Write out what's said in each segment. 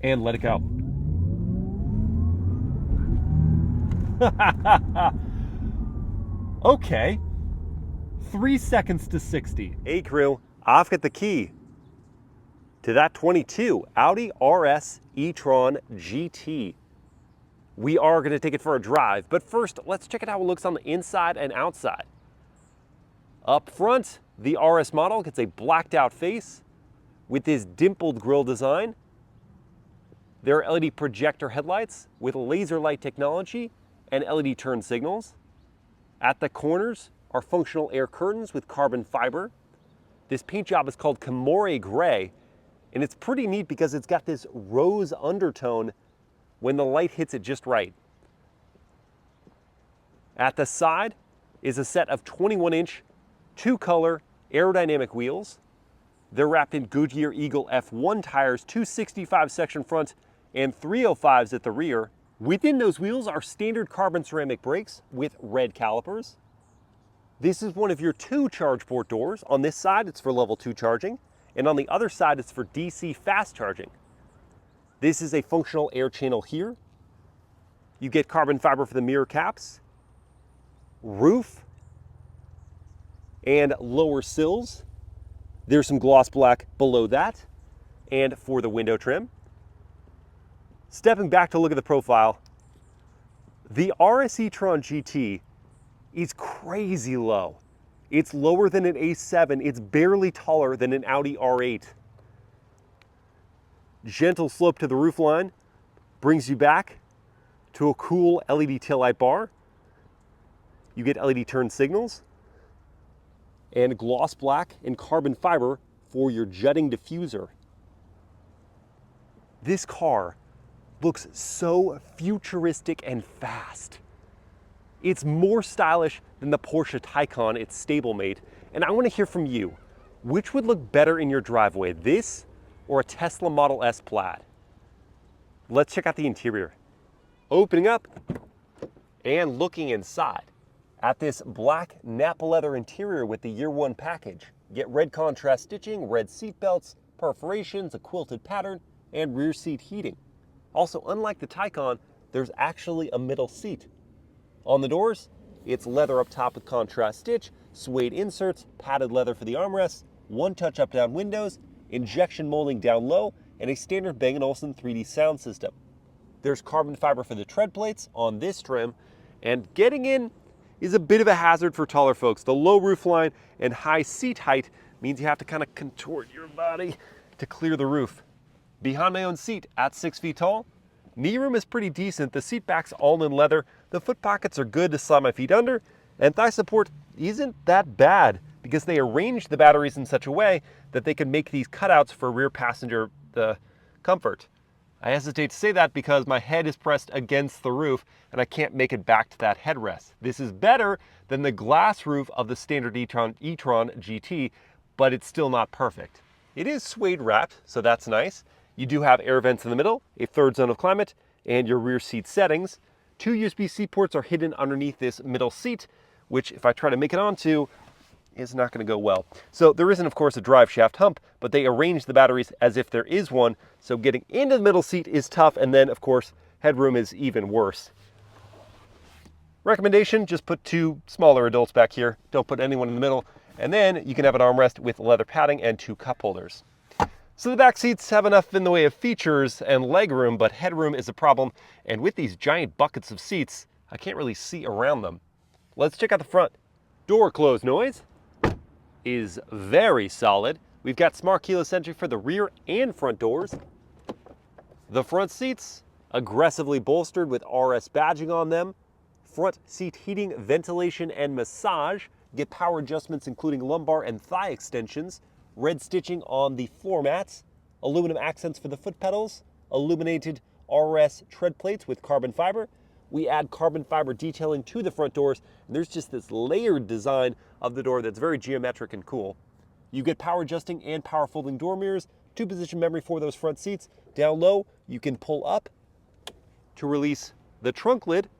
and let it go. Okay, 3 seconds to 60. Hey crew, I've got the key to that 22 Audi RS e-Tron GT. We are going to take it for a drive, but first let's check out how it looks on the inside and outside. Up front, the RS model gets a blacked out face with this dimpled grille design. There are LED projector headlights with laser light technology and LED turn signals. At the corners are functional air curtains with carbon fiber. This paint job is called Kemore Grey, and it's pretty neat because it's got this rose undertone when the light hits it just right. At the side is a set of 21-inch, two-color aerodynamic wheels. They're wrapped in Goodyear Eagle F1 tires, 265 section front and 305s at the rear. Within those wheels are standard carbon ceramic brakes with red calipers. This is one of your 2 charge port doors. On this side, it's for level 2 charging, and on the other side, it's for DC fast charging. This is a functional air channel here. You get carbon fiber for the mirror caps, roof, and lower sills. There's some gloss black below that, and for the window trim. Stepping back to look at the profile, the RS e-Tron GT is crazy low. It's lower than an A7. It's barely taller than an Audi R8. Gentle slope to the roofline brings you back to a cool LED taillight bar. You get LED turn signals and gloss black and carbon fiber for your jutting diffuser. This car looks so futuristic and fast. It's more stylish than the Porsche Taycan, its stablemate, and I want to hear from you. Which would look better in your driveway, this or a Tesla Model S Plaid? Let's check out the interior. Opening up and looking inside at this Black Nappa Leather interior with the Year 1 package. Get red contrast stitching, red seat belts, perforations, a quilted pattern, and rear seat heating. Also, unlike the Taycan, there's actually a middle seat. On the doors, it's leather up top with contrast stitch, suede inserts, padded leather for the armrests, one-touch up-down windows, injection molding down low, and a standard Bang & Olufsen 3D sound system. There's carbon fiber for the tread plates on this trim, and getting in is a bit of a hazard for taller folks. The low roofline and high seat height means you have to kind of contort your body to clear the roof. Behind my own seat at 6 feet tall, knee room is pretty decent. The seat back's all in leather. The foot pockets are good to slide my feet under, and thigh support isn't that bad because they arranged the batteries in such a way that they can make these cutouts for rear passenger comfort. I hesitate to say that because my head is pressed against the roof and I can't make it back to that headrest. This is better than the glass roof of the standard e-Tron GT, but it's still not perfect. It is suede wrapped, so that's nice. You do have air vents in the middle, a third zone of climate, and your rear seat settings. 2 USB-C ports are hidden underneath this middle seat, which if I try to make it onto, is not going to go well. So there isn't, of course, a drive shaft hump, but they arrange the batteries as if there is one, so getting into the middle seat is tough, and then, of course, headroom is even worse. Recommendation, just put 2 smaller adults back here. Don't put anyone in the middle, and then you can have an armrest with leather padding and 2 cup holders. So the back seats have enough in the way of features and legroom, but headroom is a problem, and with these giant buckets of seats, I can't really see around them. Let's check out the front. Door close noise is very solid. We've got smart keyless entry for the rear and front doors. The front seats, aggressively bolstered with RS badging on them. Front seat heating, ventilation, and massage. Get power adjustments including lumbar and thigh extensions. Red stitching on the floor mats, aluminum accents for the foot pedals, illuminated RS tread plates with carbon fiber. We add carbon fiber detailing to the front doors, and there's just this layered design of the door that's very geometric and cool. You get power adjusting and power folding door mirrors, 2-position memory for those front seats. Down low, you can pull up to release the trunk lid,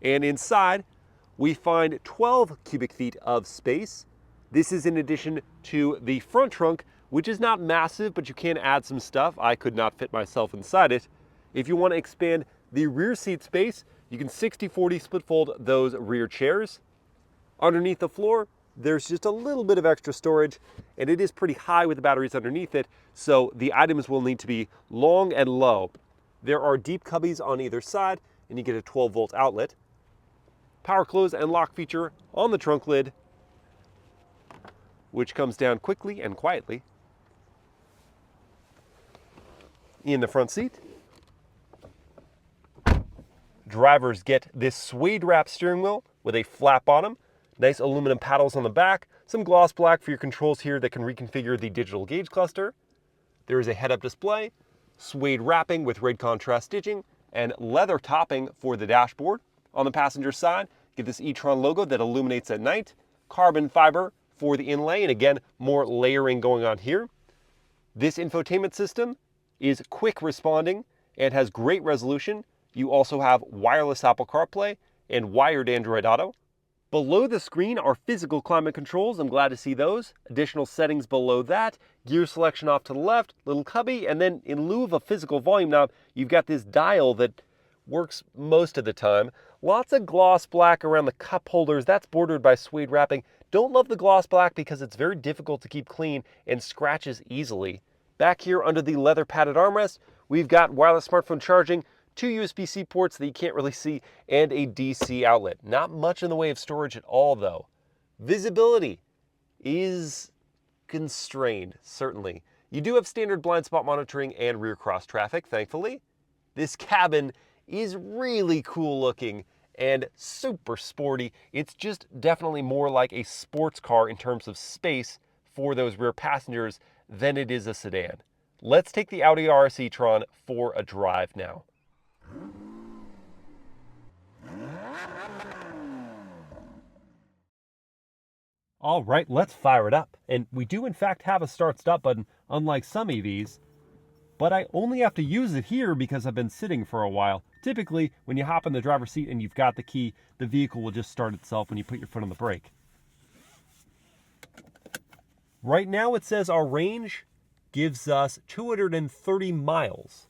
and inside we find 12 cubic feet of space. This is in addition to the front trunk, which is not massive, but you can add some stuff. I could not fit myself inside it. If you want to expand the rear seat space, you can 60/40 split fold those rear chairs. Underneath the floor, there's just a little bit of extra storage, and it is pretty high with the batteries underneath it, so the items will need to be long and low. There are deep cubbies on either side, and you get a 12-volt outlet. Power close and lock feature on the trunk lid, which comes down quickly and quietly. In the front seat, drivers get this suede wrap steering wheel with a flat bottom, nice aluminum paddles on the back, some gloss black for your controls here that can reconfigure the digital gauge cluster. There is a head-up display, suede wrapping with red contrast stitching, and leather topping for the dashboard. On the passenger side, get this e-Tron logo that illuminates at night, carbon fiber for the inlay, and again, more layering going on here. This infotainment system is quick responding and has great resolution. You also have wireless Apple CarPlay and wired Android Auto. Below the screen are physical climate controls. I'm glad to see those. Additional settings below that. Gear selection off to the left, little cubby, and then in lieu of a physical volume knob, you've got this dial that works most of the time. Lots of gloss black around the cup holders. That's bordered by suede wrapping. Don't love the gloss black because it's very difficult to keep clean and scratches easily. Back here under the leather padded armrest, we've got wireless smartphone charging, 2 USB-C ports that you can't really see, and a DC outlet. Not much in the way of storage at all, though. Visibility is constrained, certainly. You do have standard blind spot monitoring and rear cross traffic, thankfully. This cabin is really cool looking and super sporty. It's just definitely more like a sports car in terms of space for those rear passengers than it is a sedan. Let's take the Audi RS e-Tron for a drive now. All right, let's fire it up. And we do in fact have a start-stop button, unlike some EVs, but I only have to use it here because I've been sitting for a while. Typically, when you hop in the driver's seat and you've got the key, the vehicle will just start itself when you put your foot on the brake. Right now it says our range gives us 230 miles.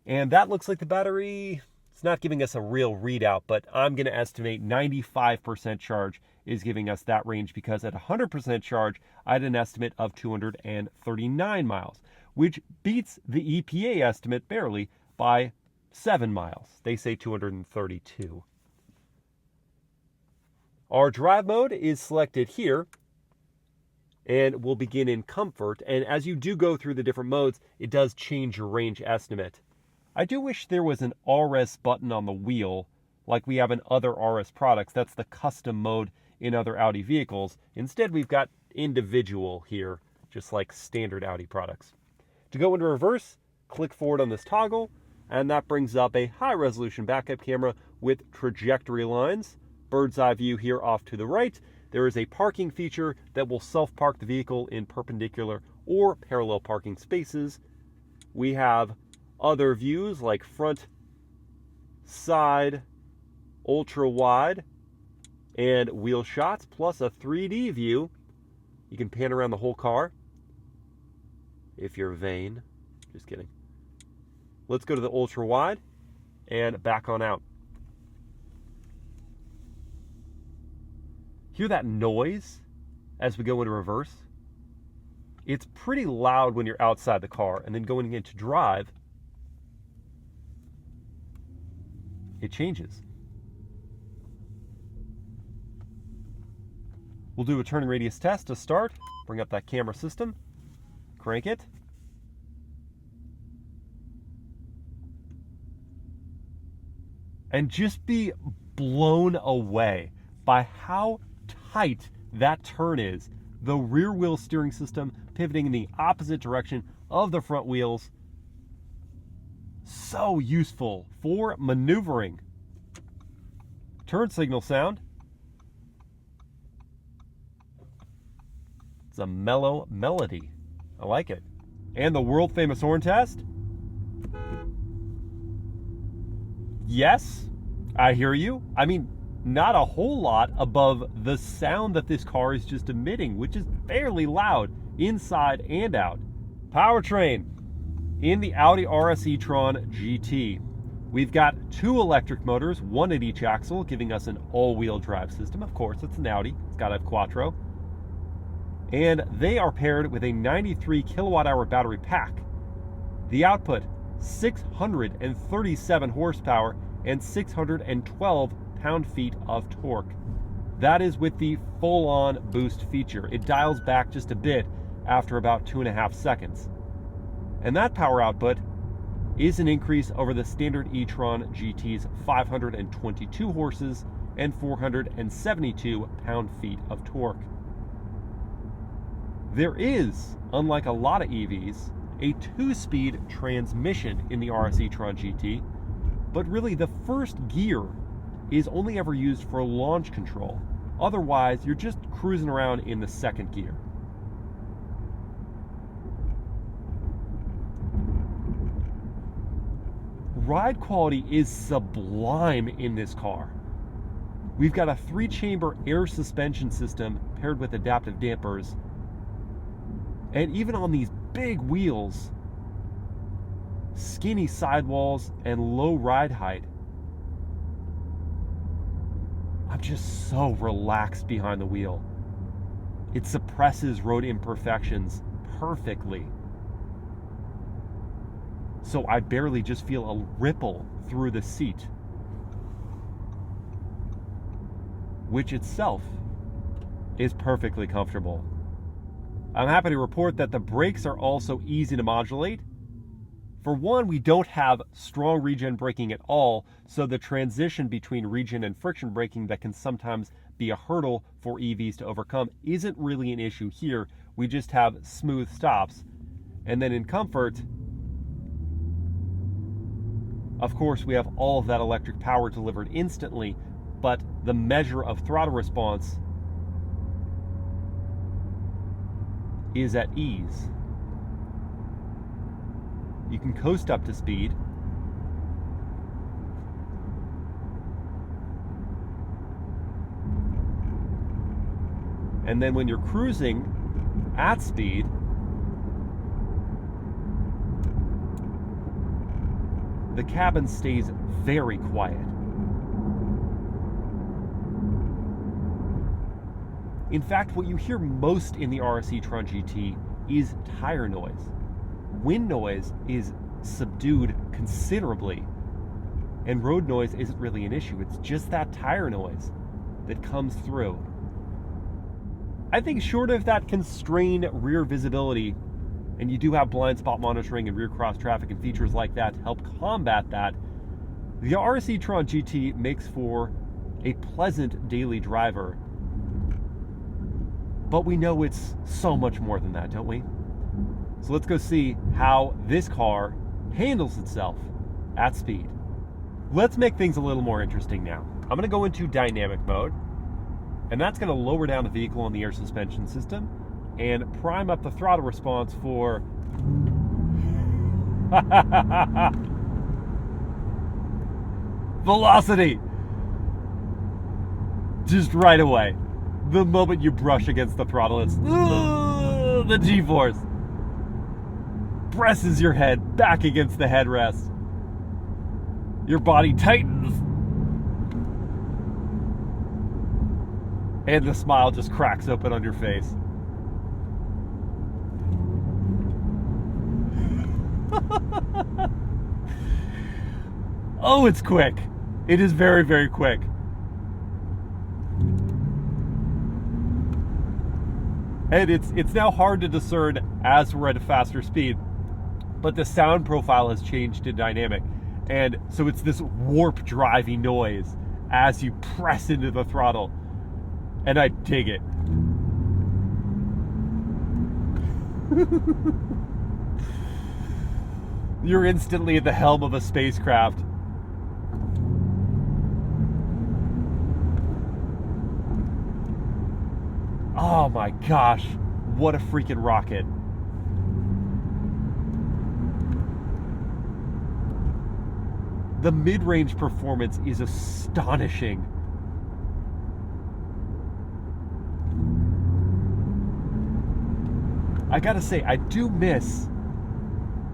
And that looks like the battery, it's not giving us a real readout, but I'm going to estimate 95% charge is giving us that range because at 100% charge, I had an estimate of 239 miles, which beats the EPA estimate barely by 7 miles. They say 232. Our drive mode is selected here, and we'll begin in comfort. And as you do go through the different modes, it does change your range estimate. I do wish there was an RS button on the wheel like we have in other RS products. That's the custom mode in other Audi vehicles. Instead, we've got individual here, just like standard Audi products. To go into reverse, click forward on this toggle, and that brings up a high-resolution backup camera with trajectory lines. Bird's eye view here off to the right. There is a parking feature that will self-park the vehicle in perpendicular or parallel parking spaces. We have other views like front, side, ultra wide, and wheel shots, plus a 3D view. You can pan around the whole car if you're vain. Just kidding. Let's go to the ultra wide and back on out. Hear that noise as we go into reverse? It's pretty loud when you're outside the car, and then going into drive, it changes. We'll do a turning radius test to start. Bring up that camera system, crank it. And just be blown away by how tight that turn is. The rear wheel steering system pivoting in the opposite direction of the front wheels. So useful for maneuvering. Turn signal sound. It's a mellow melody. I like it. And the world famous horn test. Yes, I hear you. I mean, not a whole lot above the sound that this car is just emitting, which is fairly loud. inside and out. Powertrain. In the Audi RS e-Tron GT, we've got 2 electric motors, 1 at each axle, giving us an all-wheel drive system. Of course, it's an Audi. It's got to have quattro. And they are paired with a 93 kilowatt-hour battery pack. The output, 637 horsepower and 612 pound-feet of torque. That is with the full-on boost feature. It dials back just a bit after about 2.5 seconds. And that power output is an increase over the standard e-Tron GT's 522 horses and 472 pound-feet of torque. There is, unlike a lot of EVs, a 2-speed transmission in the RS e-Tron GT, but really the first gear is only ever used for launch control. Otherwise, you're just cruising around in the 2nd gear. Ride quality is sublime in this car. We've got a 3-chamber air suspension system paired with adaptive dampers. And even on these big wheels, skinny sidewalls, and low ride height, I'm just so relaxed behind the wheel. It suppresses road imperfections perfectly. So I barely just feel a ripple through the seat, which itself is perfectly comfortable. I'm happy to report that the brakes are also easy to modulate. For one, we don't have strong regen braking at all, so the transition between regen and friction braking that can sometimes be a hurdle for EVs to overcome isn't really an issue here. We just have smooth stops. And then in comfort, of course, we have all of that electric power delivered instantly, but the measure of throttle response is at ease. You can coast up to speed. And then when you're cruising at speed, the cabin stays very quiet. In fact, what you hear most in the RS e-Tron GT is tire noise. Wind noise is subdued considerably, and road noise isn't really an issue. It's just that tire noise that comes through. I think short of that constrained rear visibility, and you do have blind spot monitoring and rear cross traffic and features like that to help combat that, the RS e-Tron GT makes for a pleasant daily driver. But we know it's so much more than that, don't we? So let's go see how this car handles itself at speed. Let's make things a little more interesting now. I'm going to go into dynamic mode, and that's going to lower down the vehicle on the air suspension system and prime up the throttle response for velocity. Just right away. The moment you brush against the throttle, it's the G-force presses your head back against the headrest. Your body tightens. And the smile just cracks open on your face. Oh, it's quick. It is very, very quick. And it's now hard to discern as we're at a faster speed, but the sound profile has changed to dynamic. And so it's this warp driving noise as you press into the throttle. And I dig it. You're instantly at the helm of a spacecraft. Oh my gosh, what a freaking rocket. The mid-range performance is astonishing. I gotta say, I do miss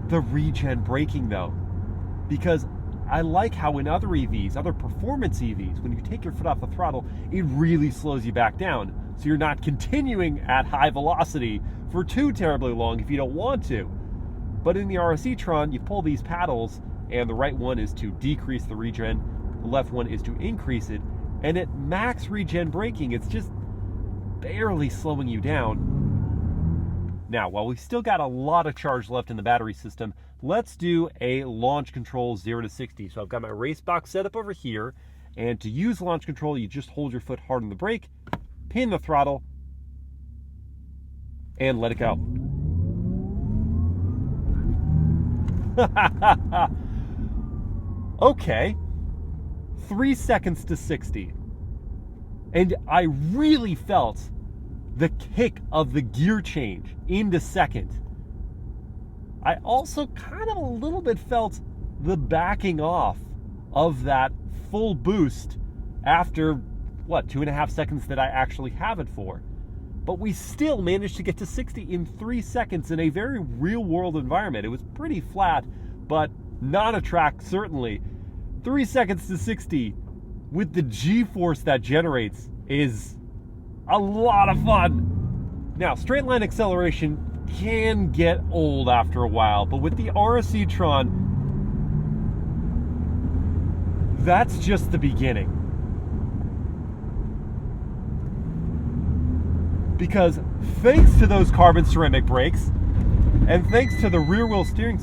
the regen braking though, because I like how in other EVs, other performance EVs, when you take your foot off the throttle, it really slows you back down. So you're not continuing at high velocity for too terribly long if you don't want to. But in the RS e-Tron, you pull these paddles, and the right one is to decrease the regen, the left one is to increase it, and at max regen braking, it's just barely slowing you down. Now, while we've still got a lot of charge left in the battery system, let's do a launch control 0 to 60. So I've got my race box set up over here, and to use launch control, you just hold your foot hard on the brake, pin the throttle, and let it go. Okay, 3 seconds to 60. And I really felt the kick of the gear change into second. I also kind of a little bit felt the backing off of that full boost after, what, 2.5 seconds that I actually have it for. But we still managed to get to 60 in 3 seconds in a very real-world environment. It was pretty flat, but not a track, certainly. 3 seconds to 60 with the G-force that generates is a lot of fun. Now, straight line acceleration can get old after a while, but with the RS e-Tron, that's just the beginning. Because thanks to those carbon ceramic brakes, and thanks to the rear wheel steering...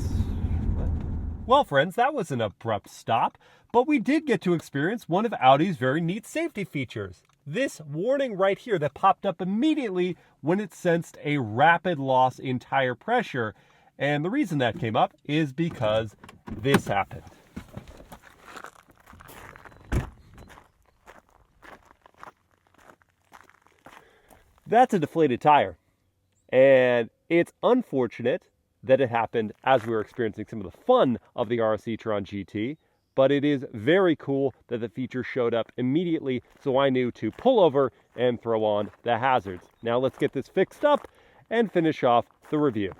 Well, friends, that was an abrupt stop, but we did get to experience one of Audi's very neat safety features. This warning right here that popped up immediately when it sensed a rapid loss in tire pressure. And the reason that came up is because this happened. That's a deflated tire. And it's unfortunate that it happened as we were experiencing some of the fun of the RS e-Tron GT, but it is very cool that the feature showed up immediately, so I knew to pull over and throw on the hazards. Now let's get this fixed up and finish off the review.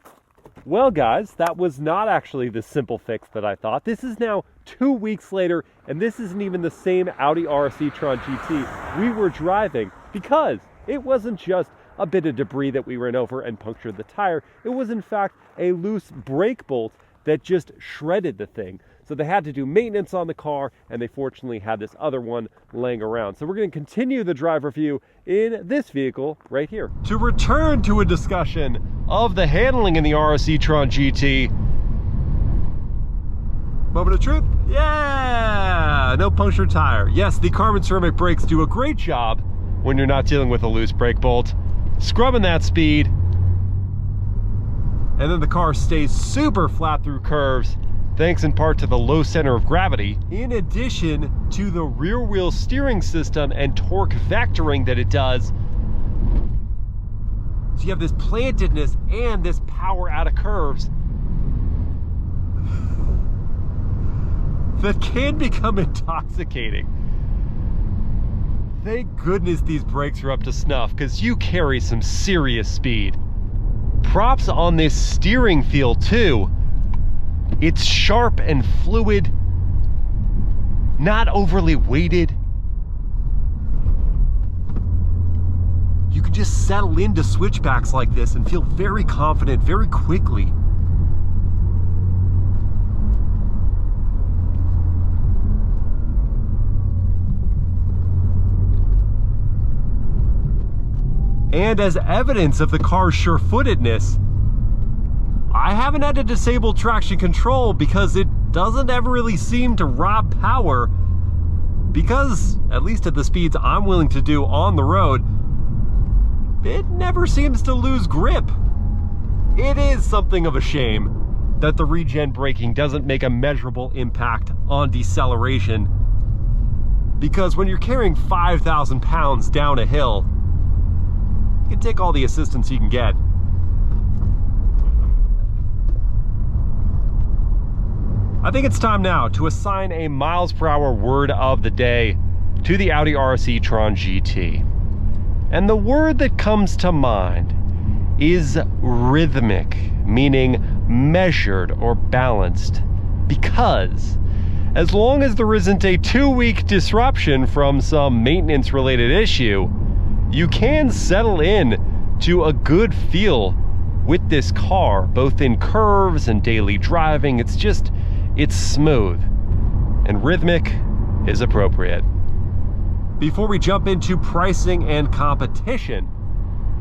Well guys, that was not actually the simple fix that I thought. This is now 2 weeks later, and this isn't even the same Audi RS e-Tron GT we were driving, because it wasn't just a bit of debris that we ran over and punctured the tire. It was in fact a loose brake bolt that just shredded the thing. So they had to do maintenance on the car, and they fortunately had this other one laying around. So we're going to continue the drive review in this vehicle right here. To return to a discussion of the handling in the RS e-Tron GT. Moment of truth? Yeah! No punctured tire. Yes, the carbon ceramic brakes do a great job when you're not dealing with a loose brake bolt, scrubbing that speed, and then the car stays super flat through curves, thanks in part to the low center of gravity, in addition to the rear wheel steering system and torque vectoring that it does. So you have this plantedness and this power out of curves that can become intoxicating. Thank goodness these brakes are up to snuff, because you carry some serious speed. Props on this steering feel too. It's sharp and fluid, not overly weighted. You can just settle into switchbacks like this and feel very confident very quickly. And as evidence of the car's sure-footedness, I haven't had to disable traction control because it doesn't ever really seem to rob power, because, at least at the speeds I'm willing to do on the road, it never seems to lose grip. It is something of a shame that the regen braking doesn't make a measurable impact on deceleration, because when you're carrying 5,000 pounds down a hill, you can take all the assistance you can get. I think it's time now to assign a miles/hour word of the day to the Audi RS e-Tron GT. And the word that comes to mind is rhythmic, meaning measured or balanced, because as long as there isn't a 2-week disruption from some maintenance-related issue, you can settle in to a good feel with this car, both in curves and daily driving. It's smooth, and rhythmic is appropriate. Before we jump into pricing and competition,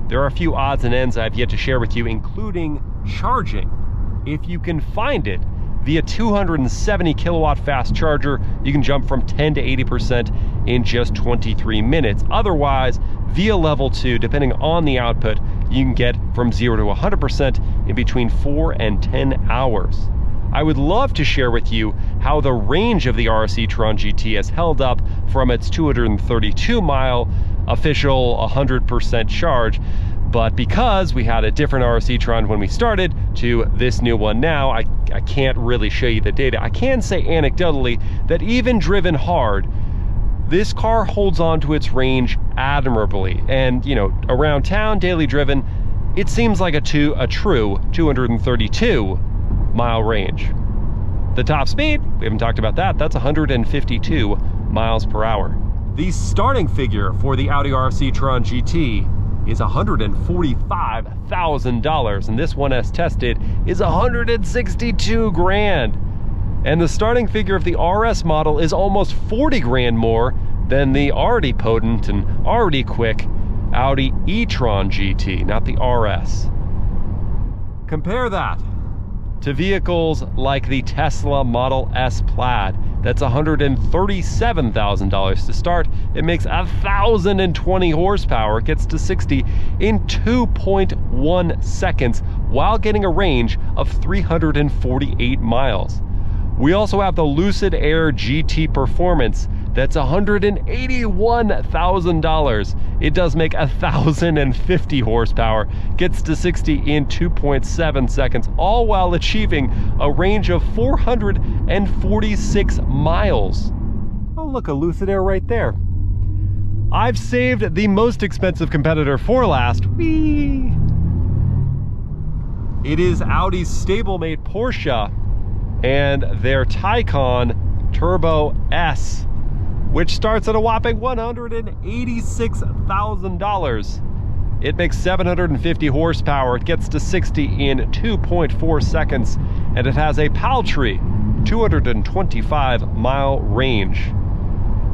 there are a few odds and ends I've yet to share with you, including charging. If you can find it via 270 kilowatt fast charger, you can jump from 10 to 80% in just 23 minutes. Otherwise, via level 2, depending on the output, you can get from 0 to 100% in between 4 and 10 hours. I would love to share with you how the range of the RS e-Tron GT has held up from its 232-mile official 100% charge, but because we had a different RS e-Tron when we started to this new one now, I can't really show you the data. I can say anecdotally that even driven hard, this car holds on to its range admirably. And, you know, around town, daily driven, it seems like a true 232-mile range. The top speed, we haven't talked about that, that's 152 miles per hour. The starting figure for the Audi RS e-Tron GT is $145,000, and this one as tested is 162 grand. And the starting figure of the RS model is almost 40 grand more than the already potent and already quick Audi e-Tron GT, not the RS. Compare that to vehicles like the Tesla Model S Plaid. That's $137,000 to start. It makes 1,020 horsepower, gets to 60 in 2.1 seconds while getting a range of 348 miles. We also have the Lucid Air GT Performance. That's $181,000. It does make 1,050 horsepower, gets to 60 in 2.7 seconds, all while achieving a range of 446 miles. Oh, look, a Lucid Air right there. I've saved the most expensive competitor for last. Whee! It is Audi's stablemate Porsche and their Taycan Turbo S, which starts at a whopping $186,000. It makes 750 horsepower, it gets to 60 in 2.4 seconds, and it has a paltry 225-mile range.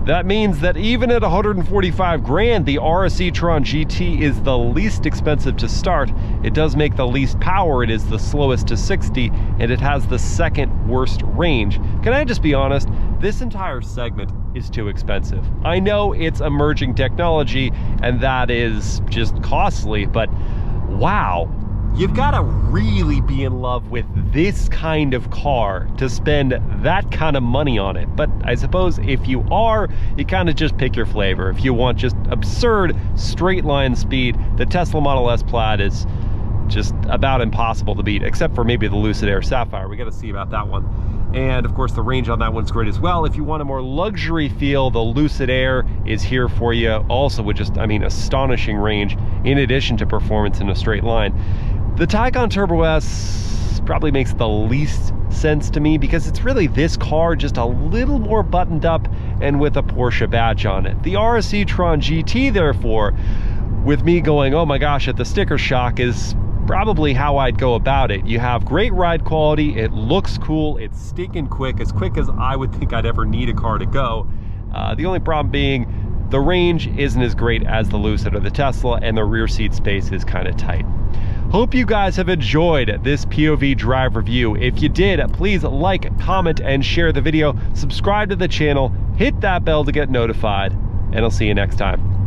That means that even at 145 grand, the RS e-Tron GT is the least expensive to start. It does make the least power, it is the slowest to 60, and it has the second worst range. Can I just be honest? This entire segment is too expensive. I know it's emerging technology, and that is just costly, but wow. You've got to really be in love with this kind of car to spend that kind of money on it. But I suppose if you are, you kind of just pick your flavor. If you want just absurd straight line speed, the Tesla Model S Plaid is just about impossible to beat, except for maybe the Lucid Air Sapphire. We got to see about that one. And of course the range on that one's great as well. If you want a more luxury feel, the Lucid Air is here for you, also with just, I mean, astonishing range in addition to performance in a straight line. The Taycan Turbo S probably makes the least sense to me because it's really this car just a little more buttoned up and with a Porsche badge on it. The RS e-Tron GT, therefore, with me going, oh my gosh, at the sticker shock, is probably how I'd go about it. You have great ride quality, it looks cool, it's stinking quick as I would think I'd ever need a car to go. The only problem being the range isn't as great as the Lucid or the Tesla, and the rear seat space is kind of tight. Hope you guys have enjoyed this POV drive review. If you did, please like, comment, and share the video. Subscribe to the channel, hit that bell to get notified, and I'll see you next time.